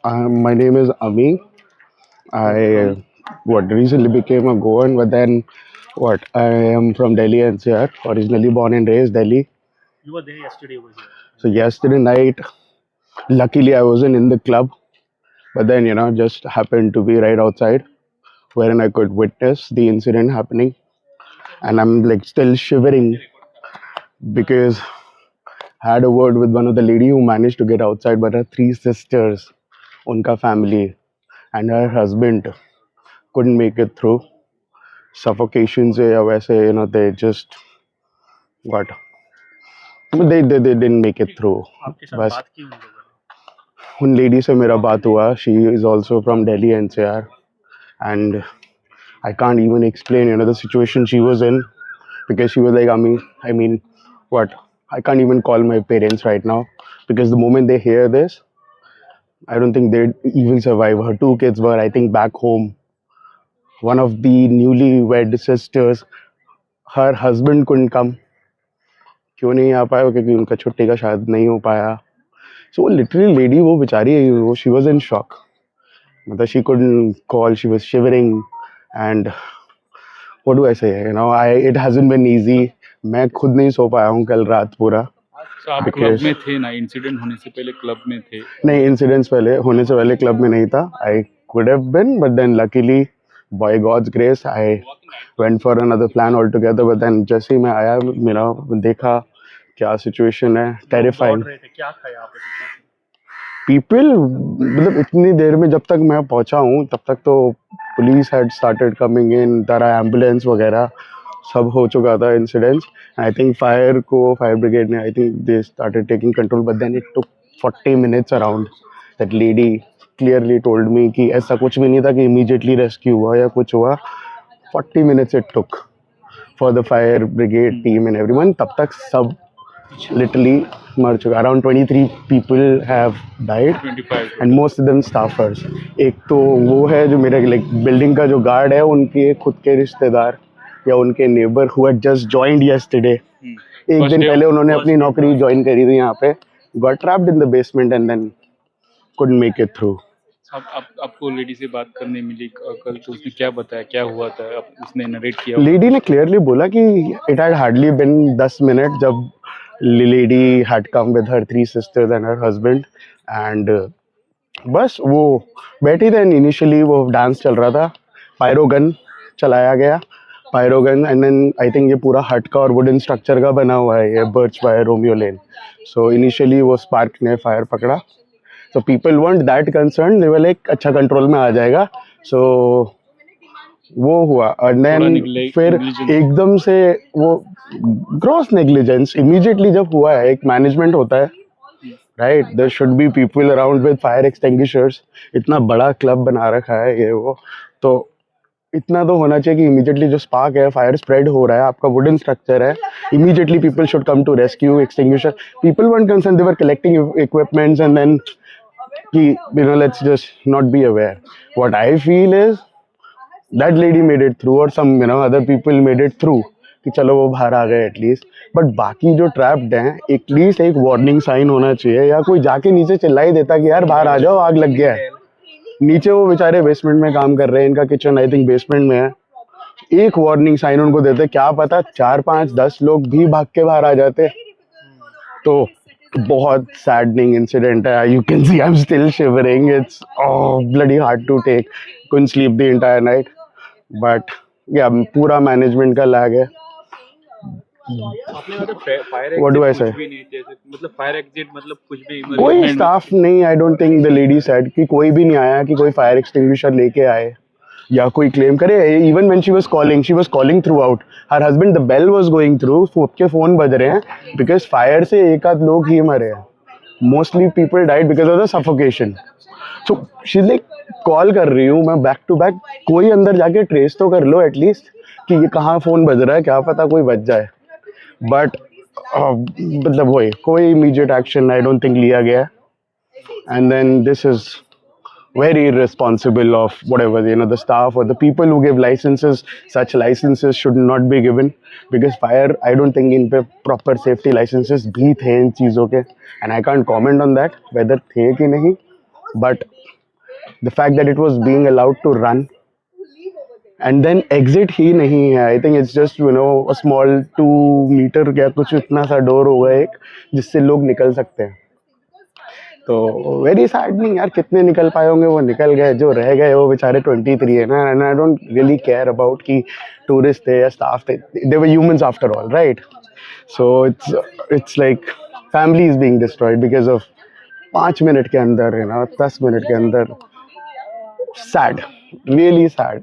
My name is Ami. I what recently became a Goan, but then what I am from Delhi NCR, originally born and raised Delhi. You were there yesterday over here. So yesterday night, luckily I wasn't in the club, but then just happened to be right outside, wherein I could witness the incident happening, and I'm like still shivering because I had a word with one of the lady who managed to get outside, but her three sisters, unka family, and her husband couldn't make it through. Suffocation से या वैसे they just got they didn't make it through. आपके साथ बस बात की उन लोगों ने? उन लेडी से मेरा बात हुआ. She is also from Delhi NCR, and I can't even explain the situation she was in, because she was like, I mean what, I can't even call my parents right now, because the moment they hear this, I don't think they'd even survive. Her two kids were, I think, back home. One of the newlywed sisters, her husband couldn't come. क्यों नहीं आ पाया? क्योंकि उनका छुट्टी का शायद नहीं हो पाया. So वो लिटरली लेडी, वो बेचारी, वो शी वाज इन शॉक. मतलब she couldn't call, she was shivering, and what do I say, it hasn't been easy. मैं खुद नहीं सो पाया हूँ कल रात पूरा. तो आप क्लब में थे ना? इंसिडेंट होने से पहले क्लब में थे? नहीं, इंसिडेंट्स पहले होने से पहले क्लब में नहीं था. आई could have been, but then luckily by God's grace I went for another plan altogether. But then जैसे ही मैं आया, देखा क्या सिचुएशन है, टेरिफाइंग. दौड़ रहे थे, क्या था यहाँ पे situation? पीपल, मतलब इतनी देर में जब तक मैं पहुंचा हूँ तब तक तो police had started coming in, तरह एम्बुलेंस वगैरह सब हो चुका था incidents. I think fire brigade ने, I think they started taking control, but then it took 40 minutes around. That lady clearly told me कि ऐसा कुछ भी नहीं था कि इमीडिएटली रेस्क्यू हुआ या कुछ हुआ. 40 minutes it took for the fire brigade team and everyone. तब तक सब literally मर चुका. Around 23 people have died 25 and most of them staffers. एक तो वो है जो मेरे लाइक बिल्डिंग का जो गार्ड है, उनके खुद के रिश्तेदार या उनके neighbour who had just joined yesterday. एक First दिन day- पहले उन्होंने अपनी नौकरी ज्वाइन करी थी यहाँ पे, got trapped in the basement and then couldn't make it through. आपको लेडी से बात करने मिली कल, तो उसने क्या बताया, क्या हुआ था? उसने नरेट किया? लेडी ने क्लियरली बोला कि it had hardly been 10 minute जब lady had come with her three sisters and her husband, and बस वो बैठी थे. इनिशियली वो डांस चल रहा था, पायरोगन चलाया गया, पायरोगन, एंड देन आई थिंक ये पूरा हट का और वुडन स्ट्रक्चर का बना हुआ है ये Birch by Romeo Lane. So initially वो स्पार्क ने फायर पकड़ा. So people weren't that concern, they were like अच्छा कंट्रोल में आ जाएगा. सो वो हुआ, एंड देन फिर एकदम से वो ग्रॉस नेग्लिजेंस इमीडिएटली जब हुआ है. एक मैनेजमेंट होता है, right? There should be people around with fire extinguishers. इतना बड़ा क्लब बना रखा है ये वो, तो इतना तो होना चाहिए कि इमीडिएटली जो स्पार्क है, फायर स्प्रेड हो रहा है, आपका वुडन स्ट्रक्चर है, immediately people should come to rescue, extinguisher. People weren't concerned, they were collecting equipments and then let's just not be aware. What I feel is that lady made it through, or some other people made it through, कि चलो वो बाहर आ गए at least. But बाकी जो trapped हैं, at least एक warning sign होना चाहिए, या कोई जाके नीचे चिल्ला ही देता कि यार बाहर आ जाओ, आग लग गया है. नीचे वो बेचारे बेसमेंट में काम कर रहे हैं, इनका किचन आई थिंक बेसमेंट में है. एक वार्निंग साइन उनको देते, क्या पता 4 5 10 लोग भी भाग के बाहर आ जाते. तो बहुत सैडनिंग इंसिडेंट है. You can see I am still shivering. It's bloody hard to take. couldn't sleep the entire night, but yeah, पूरा मैनेजमेंट का लैग है. आपने मतलब fire What do I say? कुछ भी नहीं, जैसे मतलब फायर एग्जिट मतलब कुछ भी कोई स्टाफ नहीं, आई don't think the lady said कि कोई भी नहीं आया कि कोई फायर एक्सटिंग्विशर लेके आए या कोई क्लेम करे. Even when she was calling throughout her husband, the bell was going through, सबके फोन बज रहे हैं, बिकॉज फायर से एक आध लोग ही मरे हैं. Mostly people died because of the suffocation. So she like call कर रही हूँ मैं बैक टू बैक, कोई अंदर जाके ट्रेस तो कर लो एटलीस्ट कि ये कहाँ फ़ोन बज रहा है, क्या पता कोई बच जाए. बट मतलब वही, कोई immediate action I don't think लिया गया. And then this is very irresponsible of whatever the staff or the people who give licenses. Such licenses should not be given, because fire, I don't think in पे proper safety licenses भी थे इन चीज़ों के, and I can't comment on that whether थे कि नहीं. But the fact that it was being allowed to run and then exit ही नहीं है. I think it's just a small 2 meter या कुछ इतना सा डोर होगा एक जिससे लोग निकल सकते हैं. तो वेरी सैड. नहीं यार, कितने निकल पाए होंगे, वो निकल गए. जो रह गए वो बेचारे 23 है ना. And I don't really care about कि टूरिस्ट थे या स्टाफ थे. They were humans after all, right? So it's like family is being destroyed because of 5 minute के अंदर 10 मिनट के अंदर. Sad, really sad.